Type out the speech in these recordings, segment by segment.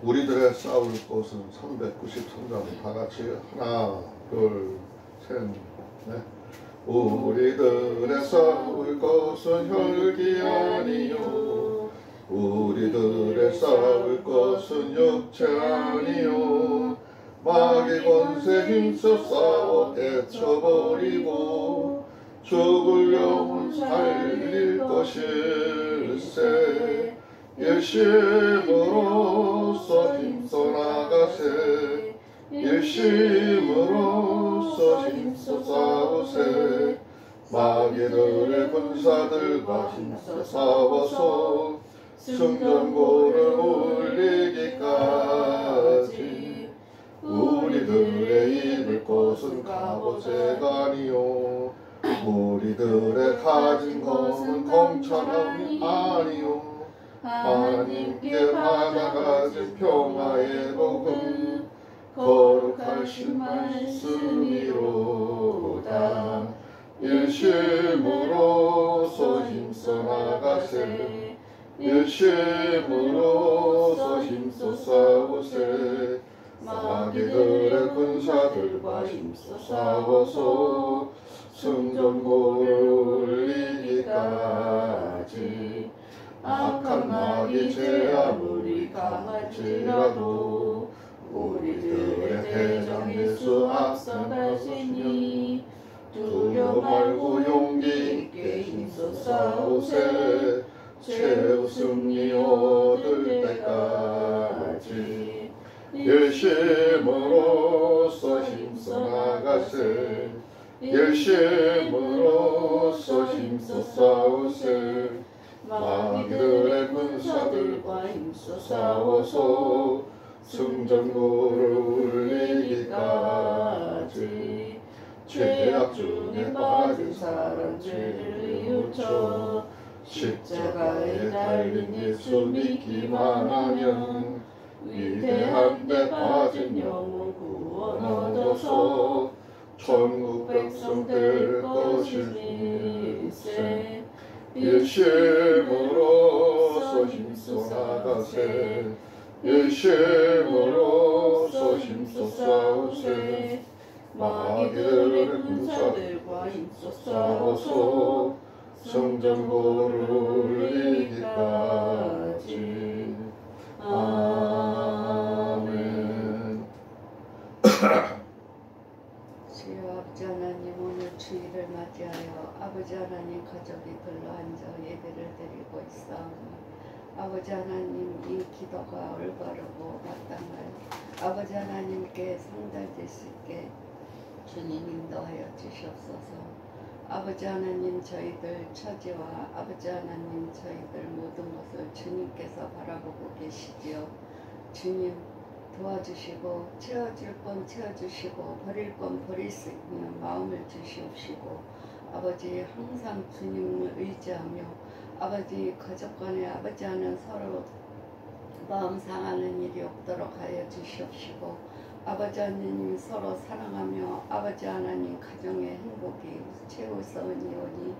우리들의 싸울 곳은 393장 다 같이 하나 둘 셋 넷. 우리들의 싸울 것은 혈기 아니요 우리들의 싸울 것은 육체 아니요 마귀 권세 힘써 싸워 헤쳐버리고 죽을 영혼 살릴 것일세. 일심으로써 힘써 나가세. 일심으로써 힘써 싸우세. 마귀들의 군사들과 힘써 싸워서 승전고를 올리기까지. 우리들의 입을 것은 갑옷가 아니요 우리들의 가진 것은 검찬함이 아니요 하나님께 받아가진 평화의 복음 거룩하신 말씀이로다. 일심으로써 힘써 나가세. 일심으로써 힘써 싸우세. 마귀들의 군사들과 힘써 싸워서 승전고를 올리기까지. 악한 마귀 죄 아무리 강할지라도 우리들의 대장 예수 앞서가시니 두려워 말고 용기 있게 힘써 싸우세. 최후 승리 얻을 때까지. 일심으로써 힘써 나가세. 일심으로써 힘써 싸우세. 마귀들의 군사들과 힘써 싸워서 승전고를 올리기까지. 죄악 중에 빠진 사람 죄를 뉘우쳐 십자가에 달린 예수 믿기만 하면 위대한 데 빠진 영혼 구원 얻어서 천국 백성 될 것일세. 일심으로써 힘써 나가세. 일심으로써 힘써 싸우세. 마귀들의 군사들과 힘써 싸워서 승전고를 올리기까지. 아멘. 주여 아버지 하나님, 오늘 주일을 맞이하여 아버지 하나님 가족이 둘러앉아 예배를 드리고 있사오니 아버지 하나님 이 기도가 올바르고 마땅하여 아버지 하나님께 상달될 수 있게 주님 인도하여 주시옵소서. 아버지 하나님 저희들 처지와 아버지 하나님 저희들 모든 것을 주님께서 바라보고 계시지요. 주님 도와주시고 채워줄 건 채워주시고 버릴 건 버릴 수 있는 마음을 주시옵시고 아버지 항상 주님을 의지하며 아버지 가족 간에 아버지 하는 서로 마음 상하는 일이 없도록 하여 주시옵시고 아버지 하나님 서로 사랑하며 아버지 하나님 가정의 행복이 최우선이오니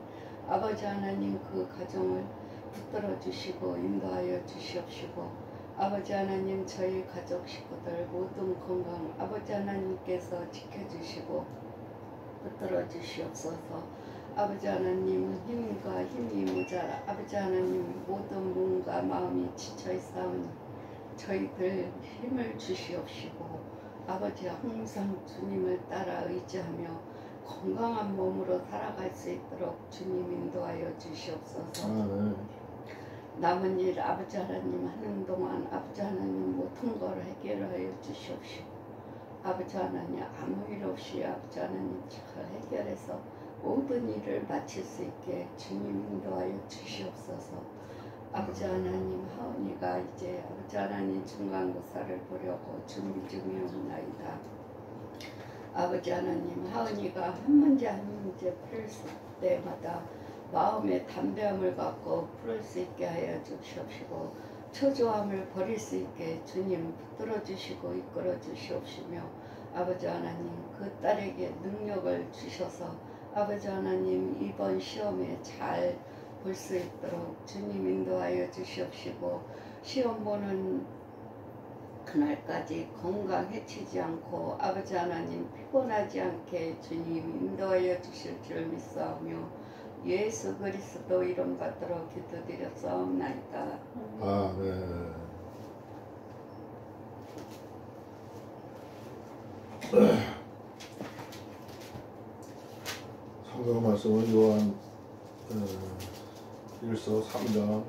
아버지 하나님 그 가정을 붙들어 주시고 인도하여 주시옵시고 아버지 하나님 저희 가족 식구들 모든 건강 아버지 하나님께서 지켜주시고 붙들어 주시옵소서. 아버지 하나님 힘과 힘이 모자라 아버지 하나님 모든 몸과 마음이 지쳐 있사오니 저희들 힘을 주시옵시고 아버지 항상 주님을 따라 의지하며 건강한 몸으로 살아갈 수 있도록 주님 인도하여 주시옵소서. 남은 일 아버지 하나님 하는 동안 아버지 하나님 모든 걸 해결하여 주시옵시고 아버지 하나님 아무 일 없이 아버지 하나님 잘 해결해서 모든 일을 마칠 수 있게 주님 인도하여 주시옵소서. 아버지 하나님 하은이가 이제 아버지 하나님 중간고사를 보려고 준비 중이옵나이다. 아버지 하나님 하은이가 한 문제 한 문제 풀 때마다 마음의 담대함을 갖고 풀을 수 있게 하여 주시옵시고 초조함을 버릴 수 있게 주님 붙들어 주시고 이끌어 주시옵시며 아버지 하나님 그 딸에게 능력을 주셔서 아버지 하나님 이번 시험에 잘 볼 수 있도록 주님 인도하여 주시옵시고 시험 보는 그날까지 건강 해치지 않고 아버지 하나님 피곤하지 않게 주님 인도하여 주실 줄 믿사오며 예수 그리스도 이름 받들어 기도드렸사옵나이다. 아멘. 성경 말씀은 요한 1서 3장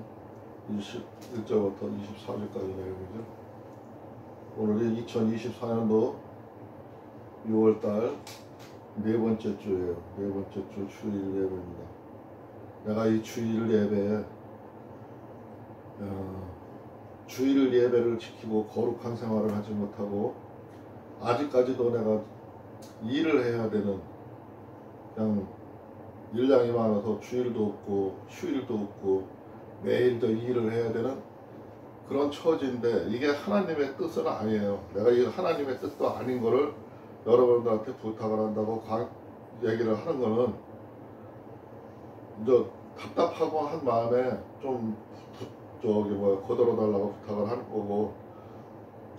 21절부터 24절까지 내용이죠. 오늘이 2024년도 6월달 네 번째 주예요. 네 번째 주 주일 예배입니다. 내가 이 주일 예배에 주일 예배를 지키고 거룩한 생활을 하지 못하고 아직까지도 내가 일을 해야 되는, 그냥 일량이 많아서 주일도 없고 휴일도 없고 매일도 일을 해야 되는 그런 처지인데, 이게 하나님의 뜻은 아니에요. 내가 이 하나님의 뜻도 아닌 거를 여러분들한테 부탁을 한다고 얘기를 하는 거는 이제 답답하고 한 마음에 좀 거들어 달라고 부탁을 하는 거고,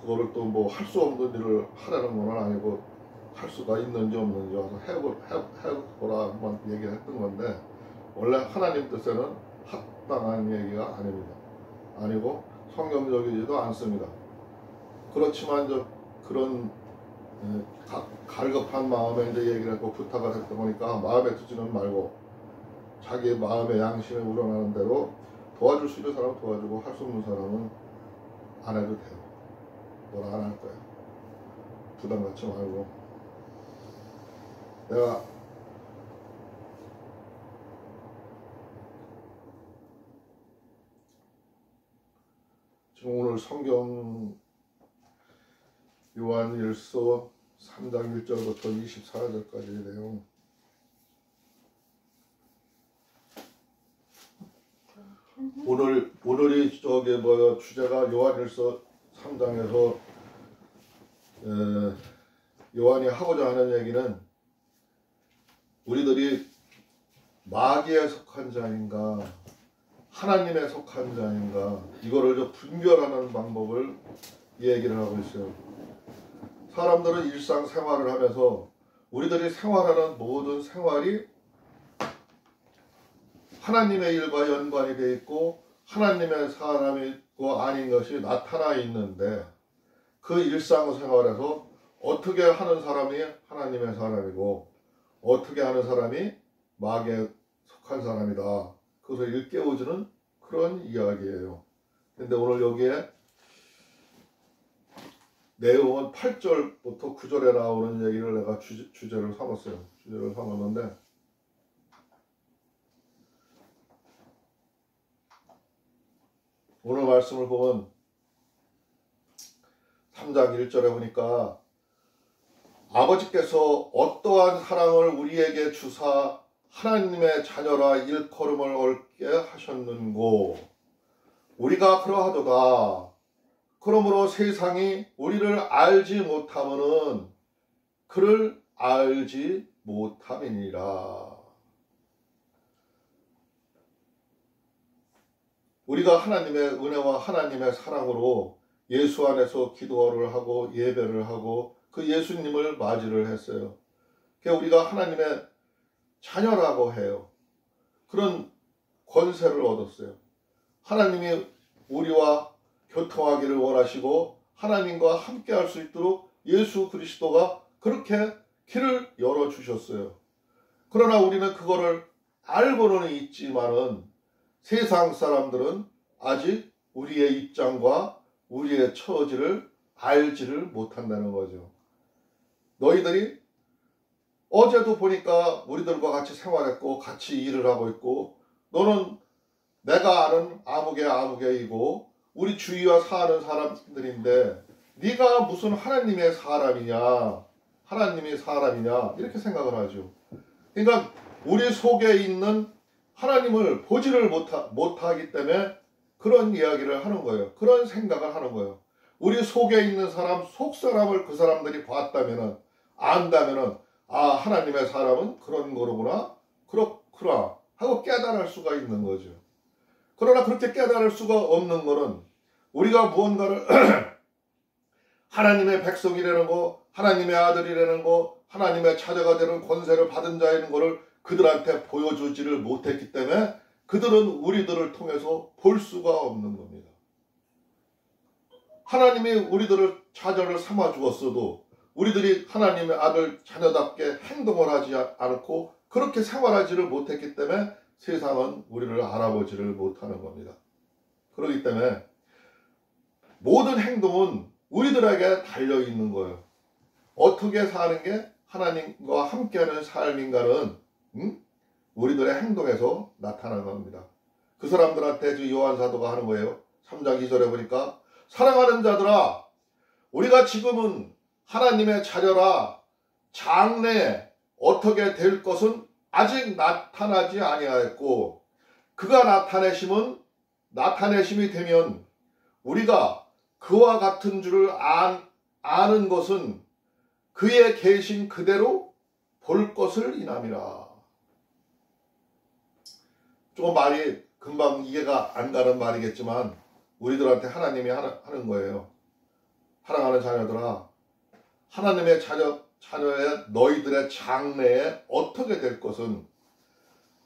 그거를 또 뭐 할 수 없는 일을 하라는 건 아니고 할 수가 있는지 없는지 와서 해보라만 얘기를 했던 건데, 원래 하나님 뜻에는 합당한 얘기가 아닙니다. 아니고 성경적이지도 않습니다. 그렇지만 이제 그런 갈급한 마음에 이제 얘기를 했고 부탁을 했다 보니까 마음에 두지는 말고 자기 마음의 양심에 우러나는 대로 도와줄 수 있는 사람은 도와주고 할 수 없는 사람은 안 해도 돼요. 뭐라 안 할 거예요. 부담 갖지 말고. 내가 지금 오늘 성경 요한일서 3장 1절부터 24절까지 내용, 오늘이 주제가 요한일서 3장에서 요한이 하고자 하는 얘기는 우리들이 마귀에 속한 자인가 하나님에 속한 자인가, 이거를 좀 분별하는 방법을 얘기를 하고 있어요. 사람들은 일상생활을 하면서 우리들이 생활하는 모든 생활이 하나님의 일과 연관이 되어 있고 하나님의 사람이고 아닌 것이 나타나 있는데, 그 일상생활에서 어떻게 하는 사람이 하나님의 사람이고 어떻게 하는 사람이 마귀에 속한 사람이다, 그것을 일깨워주는 그런 이야기예요. 근데 오늘 여기에 내용은 8절부터 9절에 나오는 얘기를 내가 주제를 삼았어요. 주제를 삼았는데, 오늘 말씀을 보면 3장 1절에 보니까 아버지께서 어떠한 사랑을 우리에게 주사 하나님의 자녀라 일컬음을 얻게 하셨는고 우리가 그러하도다. 그러므로 세상이 우리를 알지 못하면은 그를 알지 못함이니라. 우리가 하나님의 은혜와 하나님의 사랑으로 예수 안에서 기도를 하고 예배를 하고 그 예수님을 맞이를 했어요. 그러니까 우리가 하나님의 자녀라고 해요. 그런 권세를 얻었어요. 하나님이 우리와 교통하기를 원하시고 하나님과 함께 할 수 있도록 예수 그리스도가 그렇게 길을 열어주셨어요. 그러나 우리는 그거를 알고는 있지만은 세상 사람들은 아직 우리의 입장과 우리의 처지를 알지를 못한다는 거죠. 너희들이 어제도 보니까 우리들과 같이 생활했고 같이 일을 하고 있고, 너는 내가 아는 아무개이고 우리 주위와 사는 사람들인데 네가 무슨 하나님의 사람이냐, 하나님이 사람이냐 이렇게 생각을 하죠. 그러니까 우리 속에 있는 하나님을 보지를 못하기 때문에 그런 이야기를 하는 거예요. 그런 생각을 하는 거예요. 우리 속에 있는 사람, 속사람을 그 사람들이 봤다면은, 안다면은, 아, 하나님의 사람은 그런 거로구나, 그렇구나 하고 깨달을 수가 있는 거죠. 그러나 그렇게 깨달을 수가 없는 거는 우리가 무언가를 하나님의 백성이라는 거, 하나님의 아들이라는 거, 하나님의 자녀가 되는 권세를 받은 자인 거를 그들한테 보여주지를 못했기 때문에 그들은 우리들을 통해서 볼 수가 없는 겁니다. 하나님이 우리들을 자녀를 삼아 주었어도 우리들이 하나님의 아들 자녀답게 행동을 하지 않고 그렇게 생활하지를 못했기 때문에 세상은 우리를 알아보지를 못하는 겁니다. 그렇기 때문에 모든 행동은 우리들에게 달려있는 거예요. 어떻게 사는 게 하나님과 함께하는 삶인가는 우리들의 행동에서 나타나는 겁니다. 그 사람들한테 요한 사도가 하는 거예요. 3장 2절에 보니까 사랑하는 자들아 우리가 지금은 하나님의 자녀라 장래에 어떻게 될 것은 아직 나타나지 아니하였고 그가 나타내심이 되면 우리가 그와 같은 줄을 아는 것은 그의 계신 그대로 볼 것을 인함이라. 조금 말이 금방 이해가 안 가는 말이겠지만 우리들한테 하나님이 하는 거예요. 사랑하는 자녀들아 하나님의 자녀의 너희들의 장래에 어떻게 될 것은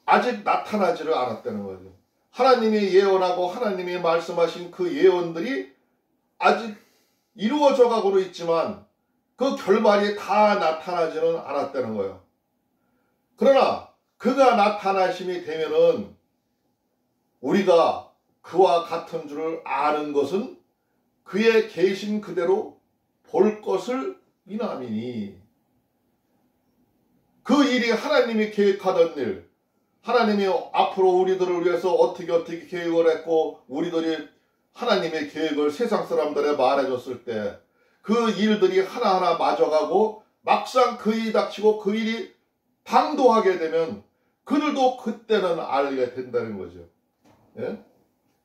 아직 나타나지를 않았다는 거죠. 하나님이 예언하고 하나님이 말씀하신 그 예언들이 아직 이루어져 가고는 있지만 그 결말이 다 나타나지는 않았다는 거예요. 그러나 그가 나타나심이 되면은 우리가 그와 같은 줄을 아는 것은 그의 계신 그대로 볼 것을 인함이니 그 일이 하나님이 계획하던 일 하나님이 앞으로 우리들을 위해서 어떻게 계획을 했고 우리들이 하나님의 계획을 세상 사람들에 말해줬을 때 그 일들이 하나하나 맞아가고 막상 그 일이 닥치고 그 일이 당도하게 되면 그들도 그때는 알게 된다는 거죠. 예?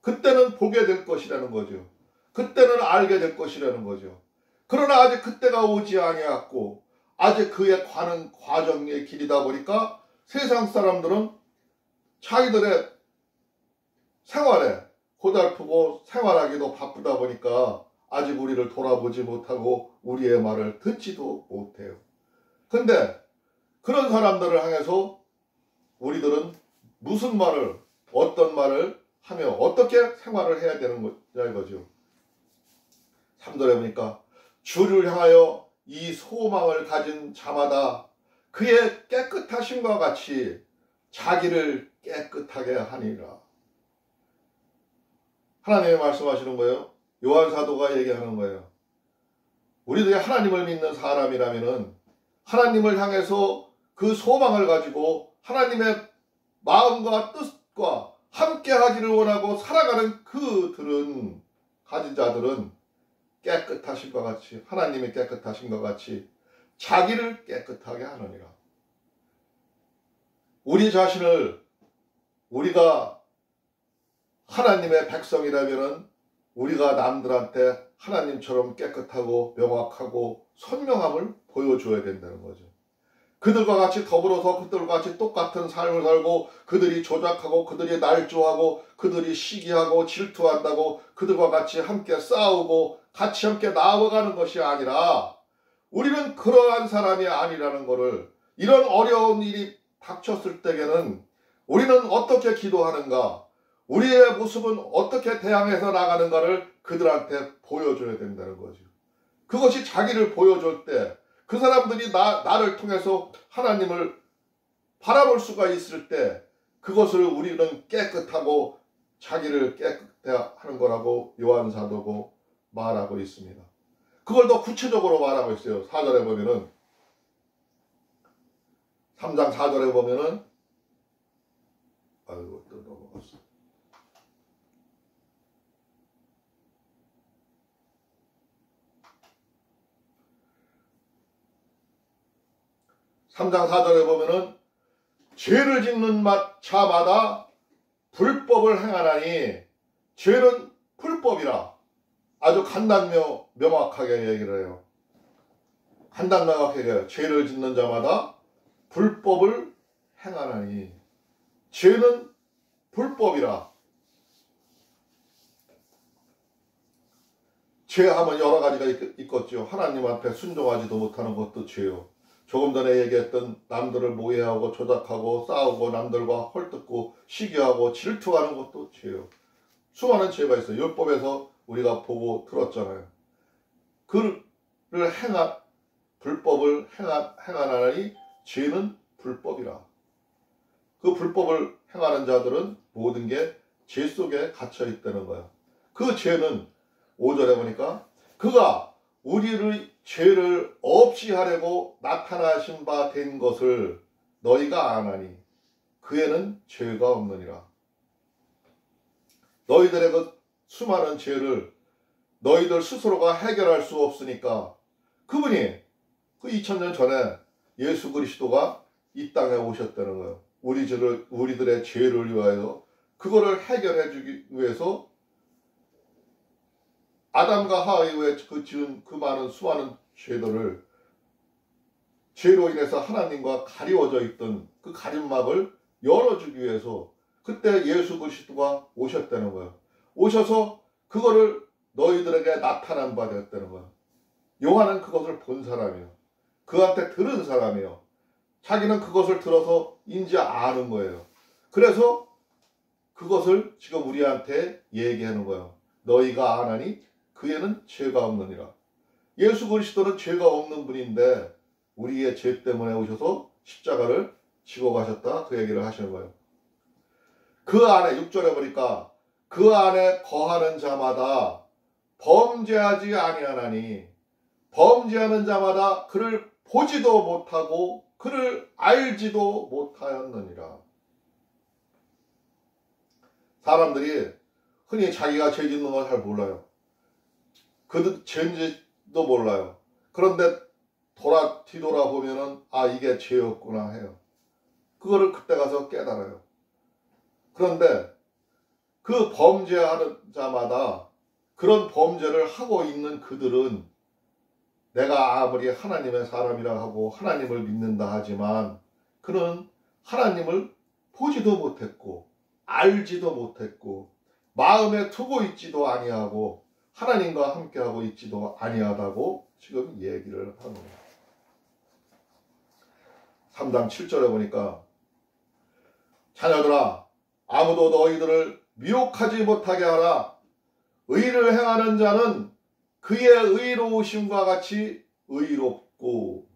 그때는 보게 될 것이라는 거죠. 그때는 알게 될 것이라는 거죠. 그러나 아직 그때가 오지 아니었고 아직 그에 관한 과정의 길이다 보니까 세상 사람들은 자기들의 생활에 고달프고 생활하기도 바쁘다 보니까 아직 우리를 돌아보지 못하고 우리의 말을 듣지도 못해요. 근데 그런 사람들을 향해서 우리들은 무슨 말을 어떤 말을 하며 어떻게 생활을 해야 되는 거죠. 3절에 보니까 주를 향하여 이 소망을 가진 자마다 그의 깨끗하심과 같이 자기를 깨끗하게 하니라. 하나님이 말씀하시는 거예요. 요한 사도가 얘기하는 거예요. 우리들이 하나님을 믿는 사람이라면은 하나님을 향해서 그 소망을 가지고 하나님의 마음과 뜻과 함께 하기를 원하고 살아가는 그들은 가진 자들은 깨끗하심과 같이 하나님의 깨끗하심과 같이 자기를 깨끗하게 하느니라. 우리 자신을 우리가 하나님의 백성이라면은 우리가 남들한테 하나님처럼 깨끗하고 명확하고 선명함을 보여줘야 된다는 거죠. 그들과 같이 더불어서 그들과 같이 똑같은 삶을 살고 그들이 조작하고 그들이 날조하고 그들이 시기하고 질투한다고 그들과 같이 함께 싸우고 같이 함께 나아가는 것이 아니라 우리는 그러한 사람이 아니라는 것을 이런 어려운 일이 닥쳤을 때에는 우리는 어떻게 기도하는가 우리의 모습은 어떻게 대항해서 나가는가를 그들한테 보여줘야 된다는 거죠. 그것이 자기를 보여줄 때 그 사람들이 나를 통해서 하나님을 바라볼 수가 있을 때 그것을 우리는 깨끗하고 자기를 깨끗해 하는 거라고 요한 사도고 말하고 있습니다. 그걸 더 구체적으로 말하고 있어요. 4절에 보면은 3장 4절에 보면은 아이고 또 넘어갔어. 3장 4절에 보면은 죄를 짓는 자마다 불법을 행하나니 죄는 불법이라 아주 명확하게 얘기를 해요. 명확하게 해요. 죄를 짓는 자마다 불법을 행하나니 죄는 불법이라 죄하면 여러 가지가 있겠죠. 하나님한테 순종하지도 못하는 것도 죄요. 조금 전에 얘기했던 남들을 모해하고 조작하고 싸우고 남들과 헐뜯고 시기하고 질투하는 것도 죄요. 수많은 죄가 있어요. 율법에서 우리가 보고 들었잖아요. 그를 불법을 행하나니 죄는 불법이라. 그 불법을 행하는 자들은 모든 게 죄 속에 갇혀 있다는 거예요. 그 죄는 5절에 보니까 그가 우리의 죄를 없이 하려고 나타나신 바 된 것을 너희가 아나니 그에는 죄가 없느니라. 너희들의 그 수많은 죄를 너희들 스스로가 해결할 수 없으니까 그분이 그 2000년 전에 예수 그리스도가 이 땅에 오셨다는 거예요. 우리들의 죄를 위하여 그거를 해결해 주기 위해서 아담과 하와의 그 지은 그 많은 수많은 죄들을 죄로 인해서 하나님과 가리워져 있던 그 가림막을 열어주기 위해서 그때 예수 그리스도가 오셨다는 거예요. 오셔서 그거를 너희들에게 나타난 바 되었다는 거예요. 요한은 그것을 본 사람이에요. 그한테 들은 사람이에요. 자기는 그것을 들어서 인지 아는 거예요. 그래서 그것을 지금 우리한테 얘기하는 거예요. 너희가 아나니 그에는 죄가 없느니라. 예수 그리스도는 죄가 없는 분인데 우리의 죄 때문에 오셔서 십자가를 지고 가셨다. 그 얘기를 하시는 거예요. 그 안에 6절에 보니까 그 안에 거하는 자마다 범죄하지 아니하나니 범죄하는 자마다 그를 보지도 못하고 그를 알지도 못하였느니라. 사람들이 흔히 자기가 죄 짓는 걸 잘 몰라요. 그들 죄인지도 몰라요. 그런데 뒤돌아보면은 이게 죄였구나 해요. 그거를 그때 가서 깨달아요. 그런데 그 범죄하는 자마다 그런 범죄를 하고 있는 그들은 내가 아무리 하나님의 사람이라 하고 하나님을 믿는다 하지만 그는 하나님을 보지도 못했고 알지도 못했고 마음에 두고 있지도 아니하고 하나님과 함께하고 있지도 아니하다고 지금 얘기를 하는 거예요. 3장 7절에 보니까 자녀들아 아무도 너희들을 미혹하지 못하게 하라. 의를 행하는 자는 그의 의로우심과 같이 의롭고.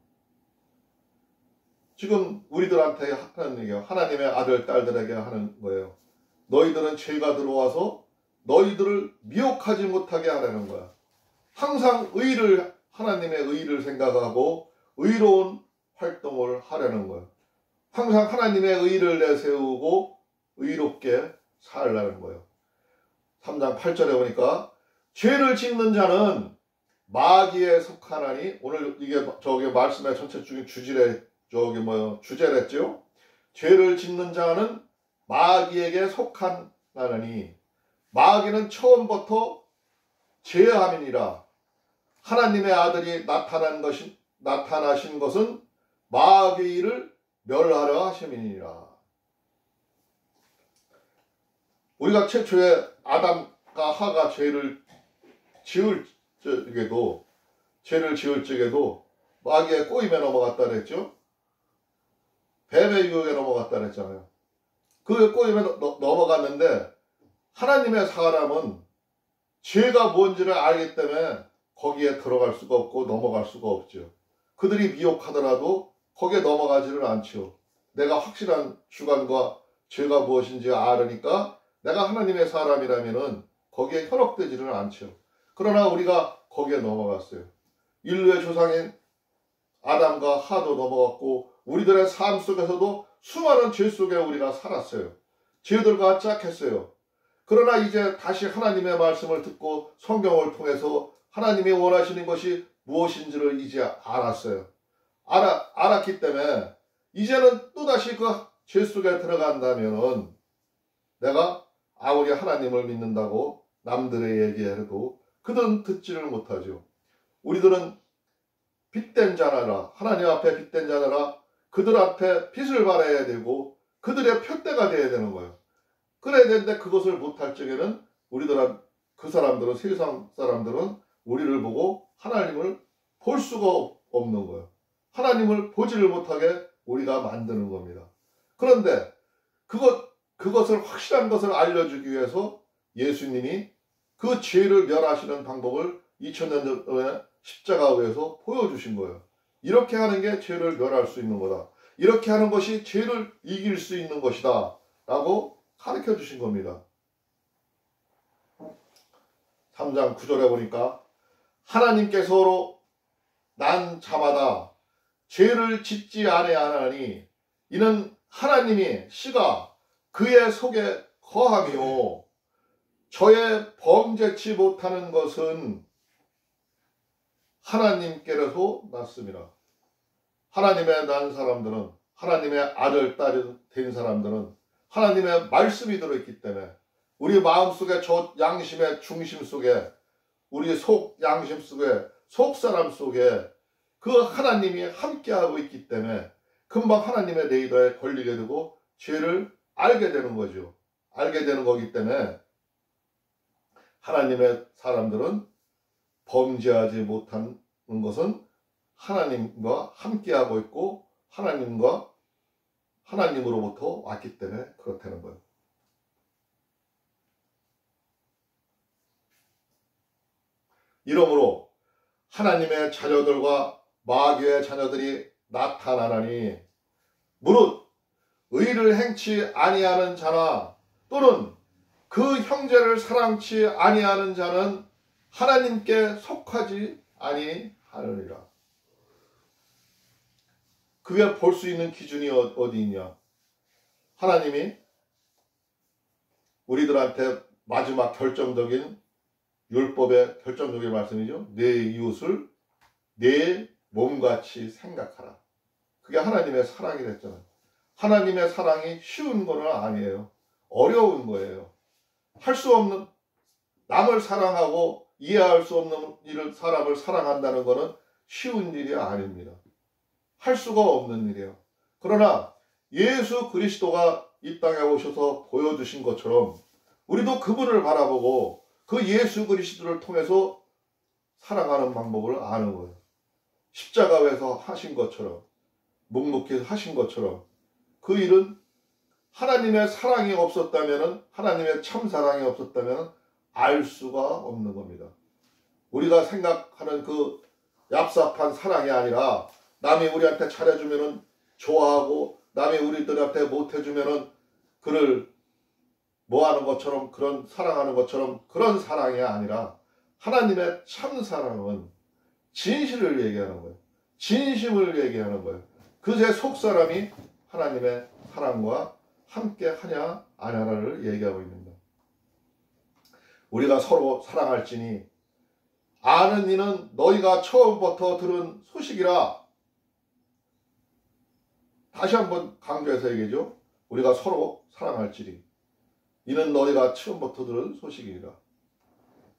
지금 우리들한테 하는 얘기예요. 하나님의 아들 딸들에게 하는 거예요. 너희들은 죄가 들어와서 너희들을 미혹하지 못하게 하라는 거야. 항상 하나님의 의를 생각하고 의로운 활동을 하려는 거예요. 항상 하나님의 의를 내세우고 의롭게 살라는 거예요. 3장 8절에 보니까 죄를 짓는 자는 마귀에 속하나니 오늘 이게 말씀의 전체 중에 주제랬죠. 죄를 짓는 자는 마귀에게 속하나니 마귀는 처음부터 죄함이니라. 하나님의 아들이 나타나신 것은 마귀를 멸하려 하심이니라. 우리가 최초에 아담과 하가 죄를 지을 적에도 마귀의 꼬임에 넘어갔다 그랬죠. 뱀의 유혹에 넘어갔다 그랬잖아요. 그 꼬임에 넘어갔는데 하나님의 사람은 죄가 뭔지를 알기 때문에 거기에 들어갈 수가 없고 넘어갈 수가 없죠. 그들이 미혹하더라도 거기에 넘어가지를 않죠. 내가 확실한 주관과 죄가 무엇인지 알으니까 내가 하나님의 사람이라면은 거기에 현혹되지는 않죠. 그러나 우리가 거기에 넘어갔어요. 인류의 조상인 아담과 하도 넘어갔고 우리들의 삶 속에서도 수많은 죄 속에 우리가 살았어요. 죄들과 짝했어요. 그러나 이제 다시 하나님의 말씀을 듣고 성경을 통해서 하나님이 원하시는 것이 무엇인지를 이제 알았어요. 알았기 때문에 이제는 또다시 그 죄 속에 들어간다면은 내가 아무리 하나님을 믿는다고 남들의 얘기해도 그들은 듣지를 못하죠. 우리들은 빚된 자나라, 하나님 앞에 빚된 자나라, 그들 앞에 빚을 받아야 되고 그들의 표대가 되어야 되는 거예요. 그래야 되는데 그것을 못할 적에는 그 사람들은 세상 사람들은 우리를 보고 하나님을 볼 수가 없는 거예요. 하나님을 보지를 못하게 우리가 만드는 겁니다. 그런데 그것을 확실한 것을 알려주기 위해서 예수님이 그 죄를 멸하시는 방법을 2000년 전에 십자가에서 보여주신 거예요. 이렇게 하는 게 죄를 멸할 수 있는 거다. 이렇게 하는 것이 죄를 이길 수 있는 것이다. 라고 가르쳐 주신 겁니다. 3장 9절에 보니까 하나님께서로 난 자마다 죄를 짓지 아니하나니 이는 하나님이 씨가 그의 속에 거함이요 저의 범죄치 못하는 것은 하나님께로서 났습니다. 하나님의 난 사람들은, 하나님의 아들, 딸이 된 사람들은 하나님의 말씀이 들어있기 때문에 우리 마음속에 저 양심의 중심 속에 우리 속 양심 속에 속 사람 속에 그 하나님이 함께하고 있기 때문에 금방 하나님의 레이더에 걸리게 되고 죄를 알게 되는 거죠. 알게 되는 거기 때문에 하나님의 사람들은 범죄하지 못하는 것은 하나님과 함께하고 있고 하나님으로부터 왔기 때문에 그렇다는 거예요. 이러므로 하나님의 자녀들과 마귀의 자녀들이 나타나나니 무릇 의를 행치 아니하는 자나 또는 그 형제를 사랑치 아니하는 자는 하나님께 속하지 아니하느니라. 그게 볼 수 있는 기준이 어디 있냐? 하나님이 우리들한테 마지막 결정적인 율법의 결정적인 말씀이죠. 내 이웃을 내 몸같이 생각하라. 그게 하나님의 사랑이 됐잖아요. 하나님의 사랑이 쉬운 건 아니에요. 어려운 거예요. 할 수 없는, 남을 사랑하고 이해할 수 없는 사람을 사랑한다는 것은 쉬운 일이 아닙니다. 할 수가 없는 일이에요. 그러나 예수 그리스도가 이 땅에 오셔서 보여주신 것처럼 우리도 그분을 바라보고 그 예수 그리스도를 통해서 사랑하는 방법을 아는 거예요. 십자가에서 하신 것처럼, 묵묵히 하신 것처럼 그 일은 하나님의 사랑이 없었다면, 하나님의 참 사랑이 없었다면 알 수가 없는 겁니다. 우리가 생각하는 그 얍삽한 사랑이 아니라 남이 우리한테 잘해주면 좋아하고 남이 우리들한테 못해주면 그를 뭐하는 것처럼, 그런 사랑하는 것처럼 그런 사랑이 아니라 하나님의 참 사랑은 진실을 얘기하는 거예요. 진심을 얘기하는 거예요. 그제 속사람이 하나님의 사랑과 함께 하냐 안 하냐를 얘기하고 있습니다. 우리가 서로 사랑할지니 아는 이는 너희가 처음부터 들은 소식이라. 다시 한번 강조해서 얘기죠. 우리가 서로 사랑할지니 이는 너희가 처음부터 들은 소식이라.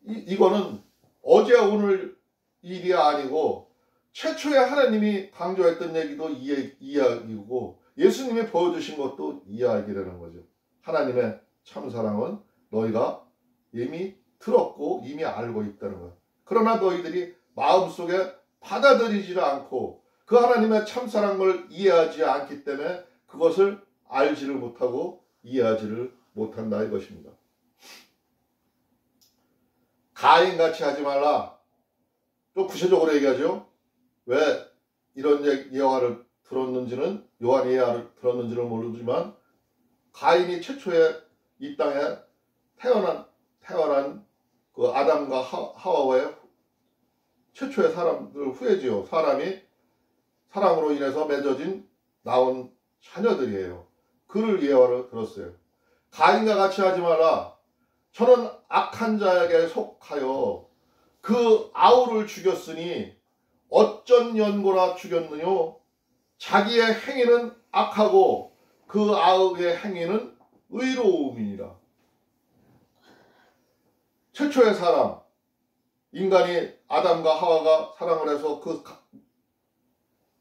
이거는 어제 오늘 일이 아니고 최초에 하나님이 강조했던 얘기도 이야기고 예수님이 보여주신 것도 이야기라는 거죠. 하나님의 참사랑은 너희가 이미 들었고 이미 알고 있다는 거예요. 그러나 너희들이 마음속에 받아들이지를 않고 그 하나님의 참사랑을 이해하지 않기 때문에 그것을 알지를 못하고 이해하지를 못한다 이것입니다. 가인같이 하지 말라. 또 구체적으로 얘기하죠. 왜 이런 예화를 들었는지는, 요한의 예화를 들었는지는 모르지만 가인이 최초에 이 땅에 태어난 그 아담과 하와의 최초의 사람들 후예지요. 사람이 사랑으로 인해서 맺어진 나온 자녀들이에요. 그를 예화를 들었어요. 가인과 같이 하지 마라. 저는 악한 자에게 속하여 그 아우를 죽였으니 어쩐 연고라 죽였느뇨. 자기의 행위는 악하고 그 아우의 행위는 의로움이니라. 최초의 사람, 인간이 아담과 하와가 사랑을 해서 그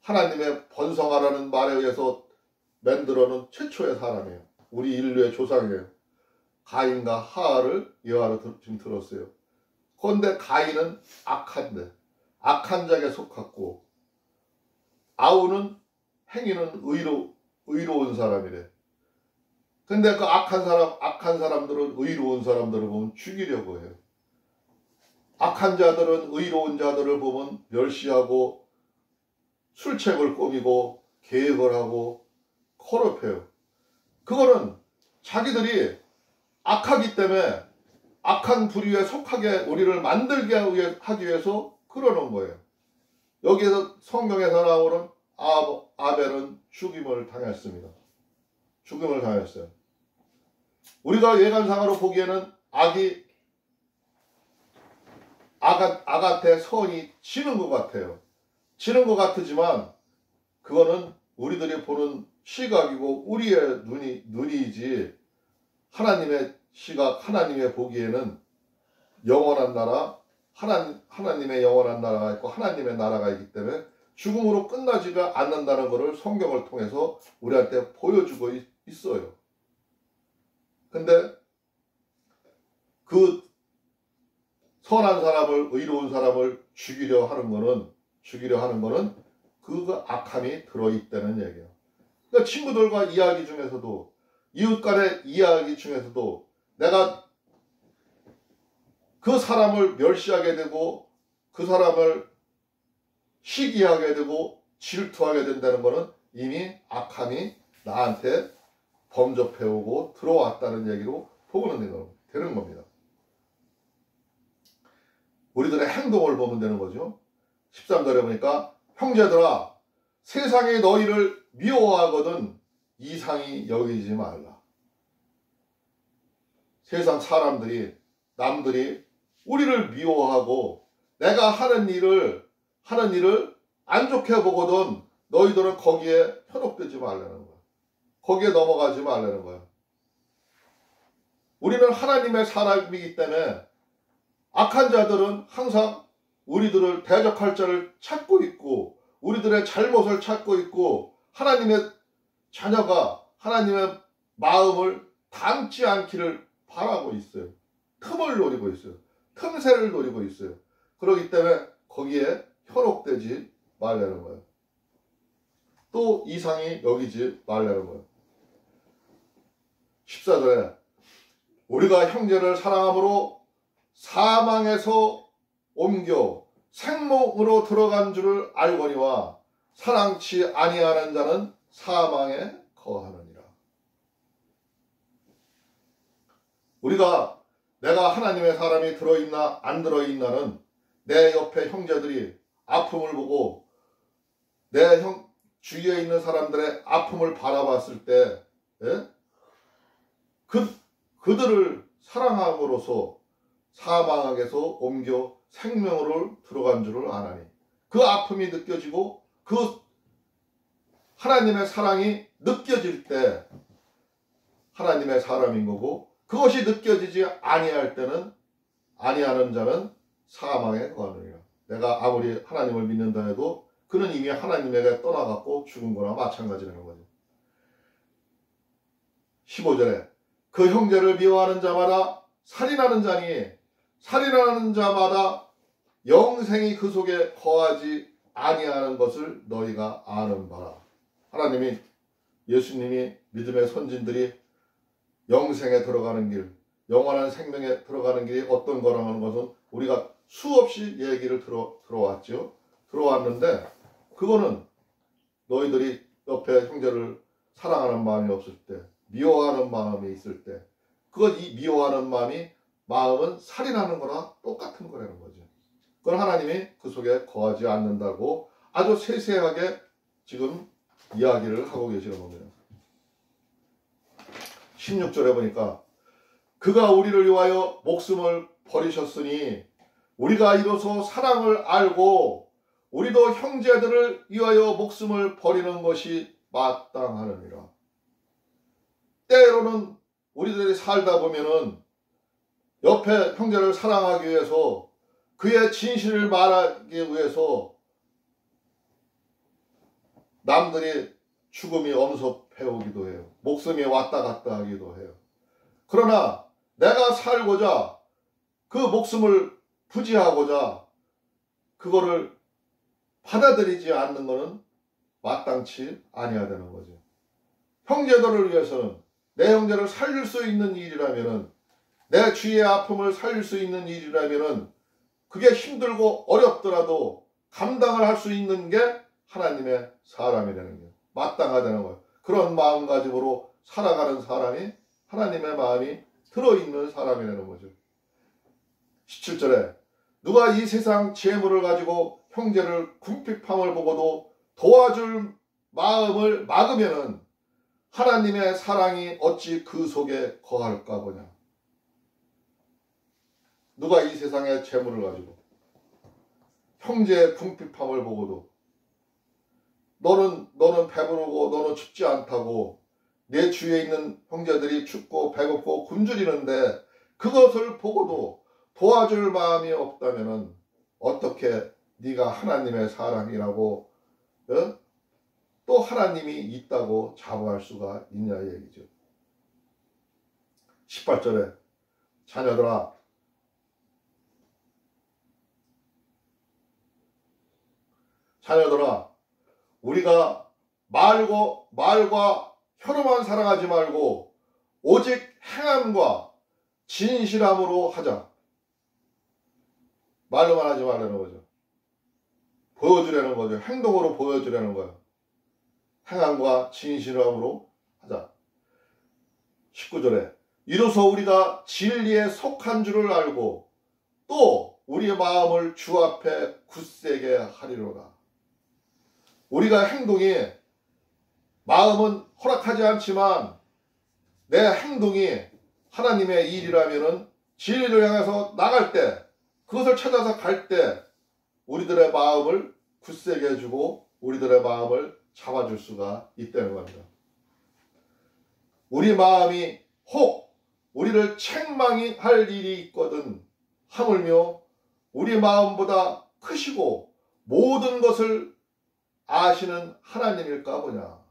하나님의 번성하라는 말에 의해서 만들어놓은 최초의 사람이에요. 우리 인류의 조상이에요. 가인과 하와를 예화로 지금 들었어요. 그런데 가인은 악한 자에게 속했고 아우는 행위는 의로운 사람이래. 근데 그 악한 사람들은 의로운 사람들을 보면 죽이려고 해요. 악한 자들은 의로운 자들을 보면 멸시하고 술책을 꾸미고 계획을 하고 코럽해요. 그거는 자기들이 악하기 때문에 악한 부류에 속하게 우리를 만들게 하기 위해서 그러는 거예요. 여기에서 성경에서 나오는 아벨은 죽임을 당했습니다. 죽임을 당했어요. 우리가 외관상으로 보기에는 악한테 선이 지는 것 같아요. 지는 것 같지만 그거는 우리들이 보는 시각이고 우리의 눈이지 하나님의 시각, 하나님의 보기에는 영원한 나라, 하나님의 영원한 나라가 있고 하나님의 나라가 있기 때문에 죽음으로 끝나지가 않는다는 것을 성경을 통해서 우리한테 보여주고 있어요. 근데 그 선한 사람을, 의로운 사람을 죽이려 하는 거는 그 악함이 들어있다는 얘기예요. 그러니까 친구들과 이야기 중에서도, 이웃 간의 이야기 중에서도 내가 그 사람을 멸시하게 되고 그 사람을 시기하게 되고 질투하게 된다는 것은 이미 악함이 나한테 범접해오고 들어왔다는 얘기로 보면 되는 겁니다. 우리들의 행동을 보면 되는 거죠. 13절에 보니까 형제들아 세상이 너희를 미워하거든 이상히 여기지 말라. 세상 사람들이 남들이 우리를 미워하고 내가 하는 일을 안 좋게 보거든 너희들은 거기에 현혹되지 말라는 거야. 거기에 넘어가지 말라는 거야. 우리는 하나님의 사람이기 때문에 악한 자들은 항상 우리들을 대적할 자를 찾고 있고 우리들의 잘못을 찾고 있고 하나님의 자녀가 하나님의 마음을 닮지 않기를 바라고 있어요. 틈을 노리고 있어요. 틈새를 노리고 있어요. 그렇기 때문에 거기에 현혹되지 말라는 거예요. 또 이상히 여기지 말라는 거예요. 14절에 우리가 형제를 사랑함으로 사망에서 옮겨 생목으로 들어간 줄을 알거니와 사랑치 아니하는 자는 사망에 거하느니라. 내가 하나님의 사람이 들어있나 안 들어있나는 내 옆에 형제들이 아픔을 보고 내 주위에 있는 사람들의 아픔을 바라봤을 때 그들을 사랑함으로써 사망에서 옮겨 생명으로 들어간 줄을 아나니 그 아픔이 느껴지고 그 하나님의 사랑이 느껴질 때 하나님의 사람인 거고 그것이 느껴지지 아니하는 자는 사망에 거하느니라. 내가 아무리 하나님을 믿는다 해도 그는 이미 하나님에게 떠나갔고 죽은 거나 마찬가지라는 거죠. 15절에 그 형제를 미워하는 자마다 살인하는 자니 살인하는 자마다 영생이 그 속에 거하지 아니하는 것을 너희가 아는 바라. 하나님이 예수님이 믿음의 선진들이 영생에 들어가는 길, 영원한 생명에 들어가는 길이 어떤 거라는 것은 우리가 수없이 얘기를 들어왔죠. 들어왔는데 그거는 너희들이 옆에 형제를 사랑하는 마음이 없을 때, 미워하는 마음이 있을 때, 이 미워하는 마음은 살인하는 거나 똑같은 거라는 거죠. 그건 하나님이 그 속에 거하지 않는다고 아주 세세하게 지금 이야기를 하고 계시는 겁니다. 16절에 보니까 그가 우리를 위하여 목숨을 버리셨으니 우리가 이로써 사랑을 알고 우리도 형제들을 위하여 목숨을 버리는 것이 마땅하느니라. 때로는 우리들이 살다 보면은 옆에 형제를 사랑하기 위해서 그의 진실을 말하기 위해서 남들이 죽음이 엄습해오기도 해요. 목숨이 왔다 갔다 하기도 해요. 그러나 내가 살고자 그 목숨을 부지하고자 그거를 받아들이지 않는 것은 마땅치 아니하다는 거죠. 형제들을 위해서는 내 형제를 살릴 수 있는 일이라면은, 내 주의 아픔을 살릴 수 있는 일이라면은 그게 힘들고 어렵더라도 감당을 할 수 있는 게 하나님의 사람이라는 거예요. 마땅하다는 거예요. 그런 마음가짐으로 살아가는 사람이 하나님의 마음이 들어있는 사람이라는 거죠. 17절에 누가 이 세상 재물을 가지고 형제를 궁핍함을 보고도 도와줄 마음을 막으면은 하나님의 사랑이 어찌 그 속에 거할까 보냐. 누가 이 세상의 재물을 가지고 형제의 궁핍함을 보고도 너는 배부르고 너는 춥지 않다고, 내 주위에 있는 형제들이 춥고 배고프고 굶주리는데 그것을 보고도 도와줄 마음이 없다면은 어떻게 네가 하나님의 사랑이라고 또 하나님이 있다고 자부할 수가 있냐 이 얘기죠. 18절에 자녀들아 우리가 말과 혀로만 사랑하지 말고 오직 행함과 진실함으로 하자. 말로만 하지 말라는 거죠. 보여주려는 거죠. 행동으로 보여주려는 거예요. 행함과 진실함으로 하자. 19절에 이로써 우리가 진리에 속한 줄을 알고 또 우리의 마음을 주 앞에 굳세게 하리로다. 우리가 행동이, 마음은 허락하지 않지만 내 행동이 하나님의 일이라면은 진리를 향해서 나갈 때, 그것을 찾아서 갈 때 우리들의 마음을 굳세게 해주고 우리들의 마음을 잡아줄 수가 있다는 겁니다. 우리 마음이 혹 우리를 책망할 일이 있거든 하물며 우리 마음보다 크시고 모든 것을 아시는 하나님일까 보냐.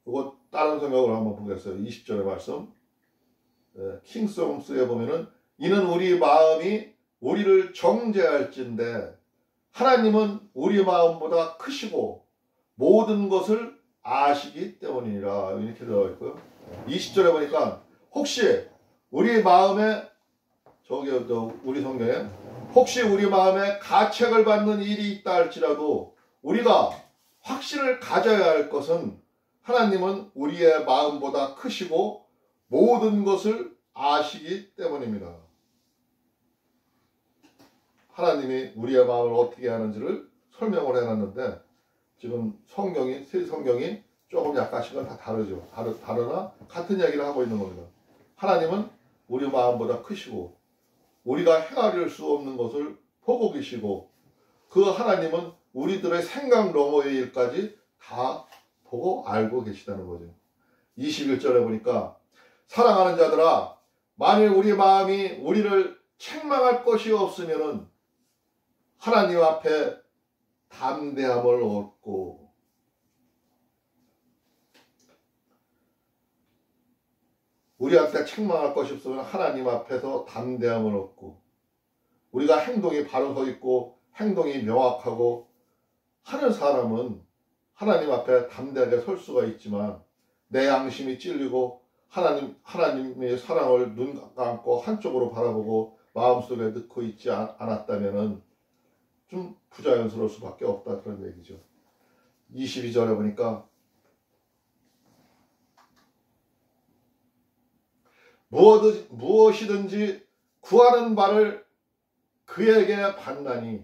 이거 다른 성경으로 한번 보겠어요. 20절의 말씀. 킹송스에 보면은 이는 우리 마음이 우리를 정죄할진대 하나님은 우리 마음보다 크시고 모든 것을 아시기 때문이라, 이렇게 되어 있고요. 20절에 보니까 혹시 우리 마음에 우리 성경에 혹시 우리 마음에 가책을 받는 일이 있다 할지라도 우리가 확신을 가져야 할 것은 하나님은 우리의 마음보다 크시고 모든 것을 아시기 때문입니다. 하나님이 우리의 마음을 어떻게 하는지를 설명을 해놨는데 지금 새 성경이 조금 약간씩은 다 다르죠. 다르나 같은 이야기를 하고 있는 겁니다. 하나님은 우리 마음보다 크시고 우리가 헤아릴 수 없는 것을 보고 계시고 그 하나님은 우리들의 생각 너머의 일까지 다 보고 알고 계시다는 거죠. 21절에 보니까 사랑하는 자들아 만일 우리 마음이 우리를 책망할 것이 없으면은 하나님 앞에 담대함을 얻고 우리한테 책망할 것이 없으면 하나님 앞에서 담대함을 얻고 우리가 행동이 바로 서 있고 행동이 명확하고 하는 사람은 하나님 앞에 담대하게 설 수가 있지만 내 양심이 찔리고 하나님의 사랑을 눈 감고 한쪽으로 바라보고 마음속에 넣고 있지 않았다면 좀 부자연스러울 수밖에 없다, 그런 얘기죠. 22절에 보니까 무엇이든지 구하는 바를 그에게 받나니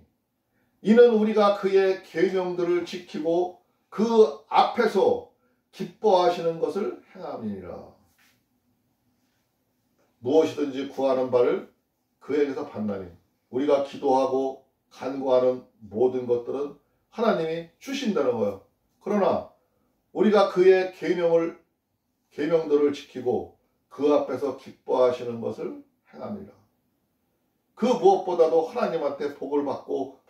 이는 우리가 그의 계명들을 지키고 그 앞에서 기뻐하시는 것을 행함이니라. 무엇이든지 구하는 바를 그에게서 받나니 우리가 기도하고 간구하는 모든 것들은 하나님이 주신다는 거예요. 그러나 우리가 그의 계명들을 지키고 그 앞에서 기뻐하시는 것을 행합니다. 그 무엇보다도 하나님한테 복을 받고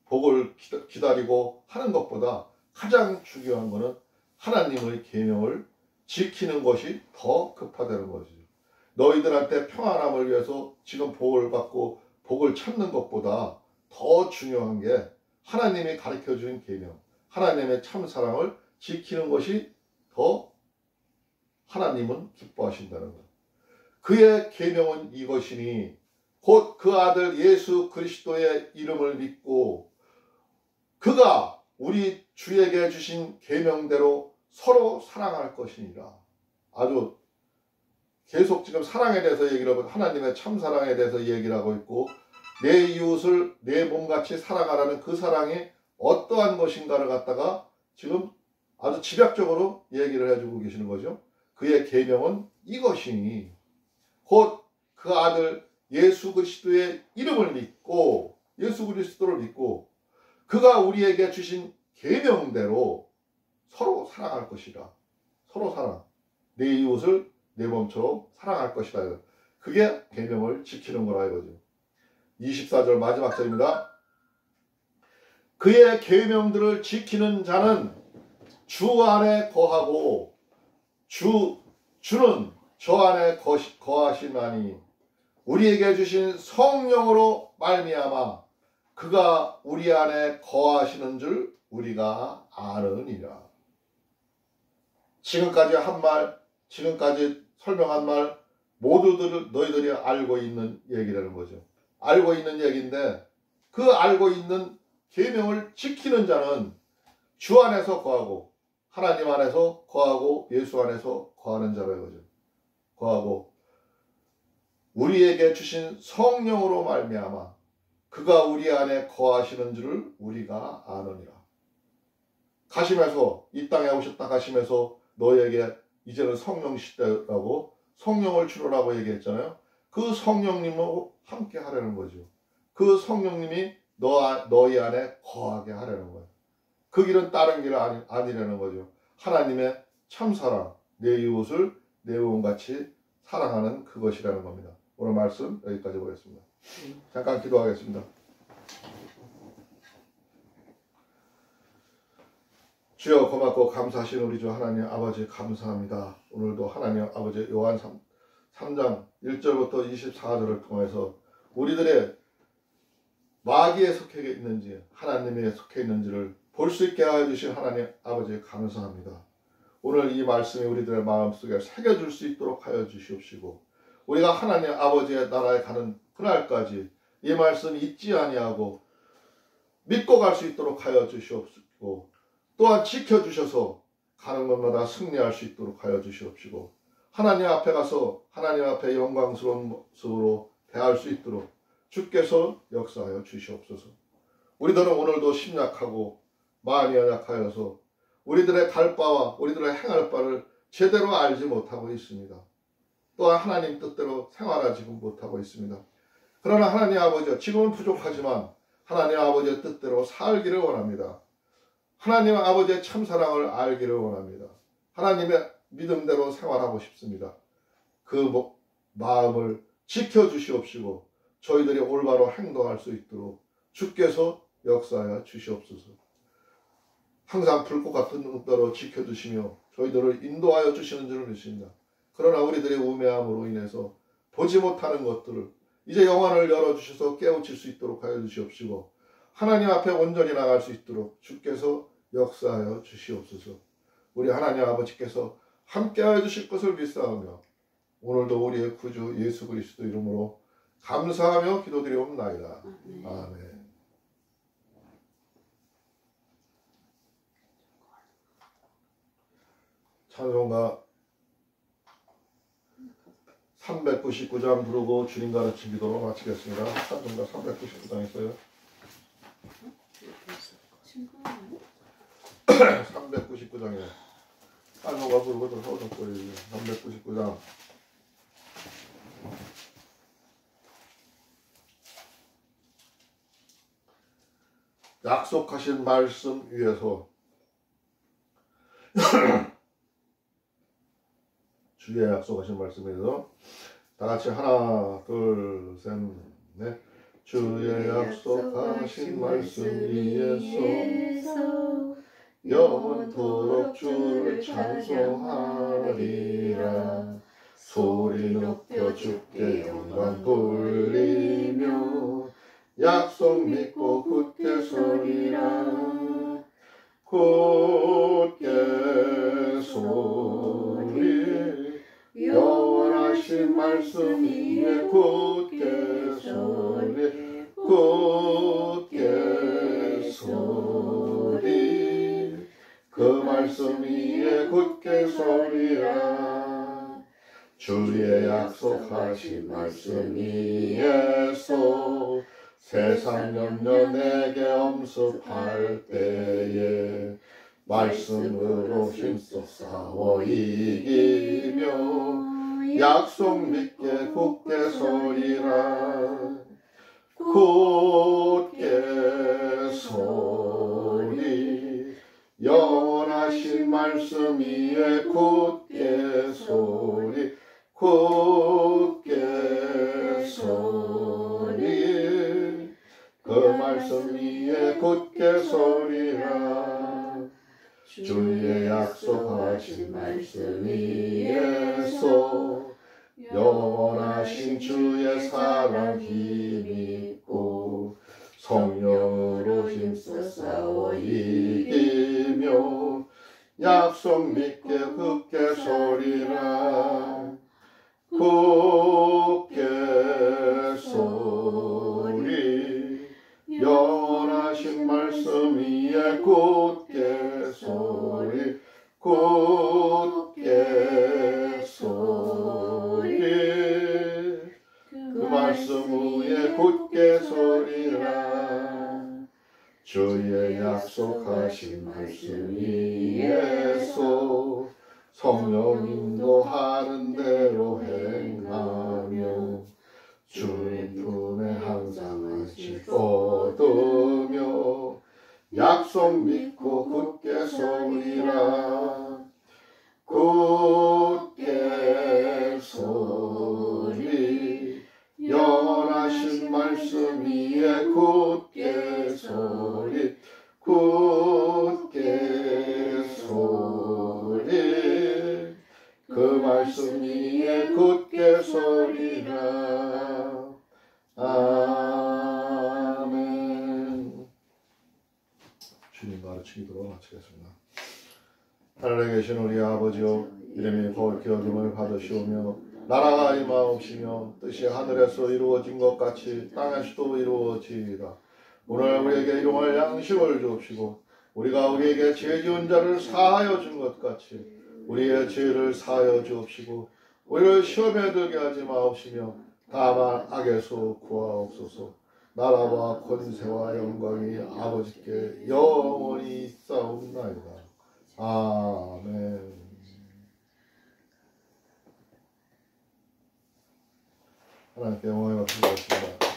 복을 기다리고 하는 것보다 가장 중요한 것은 하나님의 계명을 지키는 것이 더 급하다는 것이죠. 너희들한테 평안함을 위해서 지금 복을 받고 복을 찾는 것보다 더 중요한 게 하나님이 가르쳐준 계명, 하나님의 참사랑을 지키는 것이 더 하나님은 기뻐하신다는 것. 그의 계명은 이것이니 곧 그 아들 예수 그리스도의 이름을 믿고 그가 우리 주에게 주신 계명대로 서로 사랑할 것이니라. 아주 계속 지금 사랑에 대해서 얘기를 하고 하나님의 참사랑에 대해서 얘기를 하고 있고 내 이웃을 내 몸같이 사랑하라는 그 사랑이 어떠한 것인가를 갖다가 지금 아주 집약적으로 얘기를 해주고 계시는 거죠. 그의 계명은 이것이니 곧 그 아들 예수 그리스도의 이름을 믿고 예수 그리스도를 믿고 그가 우리에게 주신 계명대로 서로 사랑할 것이라. 서로 사랑. 내 이웃을 내 몸처럼 사랑할 것이다. 그게 계명을 지키는 거라 이거죠. 24절 마지막 절입니다. 그의 계명들을 지키는 자는 주 안에 거하고 주는 저 안에 거하시나니 우리에게 주신 성령으로 말미암아 그가 우리 안에 거하시는 줄 우리가 아느니라. 지금까지 한 말, 지금까지 설명한 말 모두들 너희들이 알고 있는 얘기라는 거죠. 알고 있는 얘기인데 그 알고 있는 계명을 지키는 자는 주 안에서 거하고 하나님 안에서 거하고 예수 안에서 거하는 자라는 거죠. 거하고 우리에게 주신 성령으로 말미암아 그가 우리 안에 거하시는 줄을 우리가 아느니라. 가심해서 이 땅에 오셨다 가심해서 너에게 이제는 성령 시대라고 성령을 주로라고 얘기했잖아요. 그 성령님하고 함께 하려는 거죠. 그 성령님이 너희 안에 거하게 하려는 거예요. 그 길은 다른 길 아니라는 거죠. 하나님의 참사랑, 내 이웃을 내 몸같이 사랑하는 그것이라는 겁니다. 오늘 말씀 여기까지 보겠습니다. 잠깐 기도하겠습니다. 주여 고맙고 감사하신 우리 주 하나님 아버지 감사합니다. 오늘도 하나님 아버지 요한 3장 1절부터 24절을 통해서 우리들의 마귀에 속해 있는지 하나님에 속해 있는지를 볼 수 있게 해주신 하나님 아버지 감사합니다. 오늘 이 말씀이 우리들의 마음속에 새겨줄 수 있도록 하여 주시옵시고 우리가 하나님 아버지의 나라에 가는 그날까지 이 말씀 잊지 아니하고 믿고 갈 수 있도록 하여 주시옵시고 또한 지켜주셔서 가는 것마다 승리할 수 있도록 하여 주시옵시고 하나님 앞에 가서 하나님 앞에 영광스러운 모습으로 대할 수 있도록 주께서 역사하여 주시옵소서. 우리들은 오늘도 심약하고 마음이 연약하여서 우리들의 갈 바와 우리들의 행할 바를 제대로 알지 못하고 있습니다. 또한 하나님 뜻대로 생활하지 못하고 있습니다. 그러나 하나님 아버지 지금은 부족하지만 하나님 아버지의 뜻대로 살기를 원합니다. 하나님 아버지의 참사랑을 알기를 원합니다. 하나님의 믿음대로 생활하고 싶습니다. 그 마음을 지켜주시옵시고 저희들이 올바로 행동할 수 있도록 주께서 역사하여 주시옵소서. 항상 불꽃 같은 눈대로 지켜주시며 저희들을 인도하여 주시는 줄을 믿습니다. 그러나 우리들의 우매함으로 인해서 보지 못하는 것들을 이제 영안을 열어주셔서 깨우칠 수 있도록 하여 주시옵시고 하나님 앞에 온전히 나갈 수 있도록 주께서 역사하여 주시옵소서. 우리 하나님 아버지께서 함께하여 주실 것을 믿사오며 오늘도 우리의 구주 예수 그리스도 이름으로 감사하며 기도드리옵나이다. 아멘. 찬송가 399장 부르고 주님 가르친 기도로 마치겠습니다. 찬송가 399장 있어요. 399장이에요. 찬송가 부르고 좀 서서 보여주세요. 399장. 약속하신 말씀 위에서 주의 약속하신 말씀에서 다 같이 하나 둘 셋 넷 주의 약속하신 말씀 위에서 영원토록 주를 찬송하리라. 소리 높여 주께 영광 돌리며 약속 믿고 굳게 서리라. 굳게 서리 영원하신 말씀 위에 굳게 서리 굳게 서리 그 말씀 위에 굳게 서리라. 주의 약속하신 말씀 위에서 세상 염려 내게 엄습할 때에 말씀으로 힘써 싸워 이기며 약속 믿게 굳게 서리라. 굳게 서리 영원하신 말씀 위에 굳게 서리 굳게 서리 그 말씀 위에 굳게 서리라. 주의 약속하신 말씀 위에서 영원하신 주의 사랑 힘입고 성령으로 힘써 싸워 이기며 약속 믿게 굳게 서리라. 굳게 서리 영원하신 말씀 위에 굳게 서리 굳게 서리 그 말씀 위에 굳게 서리라. 주의 약속하신 말씀 위에서 성령 인도하는 대로 행하며 주의 품에 항상 안식 얻으며 약속 믿고 굳게 서리라. 굳게 서리 영원하신 말씀 위에 굳게 서리 굳게 서리 그 말씀 위에 굳게 서리라. 아멘. 주님 가르치기 기도로 마치겠습니다. 하늘에 계신 우리 아버지여, 이름이 거룩히 여김을 받으시오며 나라가 임하옵시며 뜻이 하늘에서 이루어진 것 같이 땅에서도 이루어지이다. 오늘 우리에게 일용할 양식을 주옵시고 우리가 우리에게 죄 지은 자를 사하여 준 것 같이 우리의 죄를 사하여 주옵시고 우리를 시험에 들게 하지 마옵시며 다만 악에서 구하옵소서. 나라와 권세와 영광이 아버지께 영원히 있사옵나이다. 아멘. 하나님께 영광을 받습니다.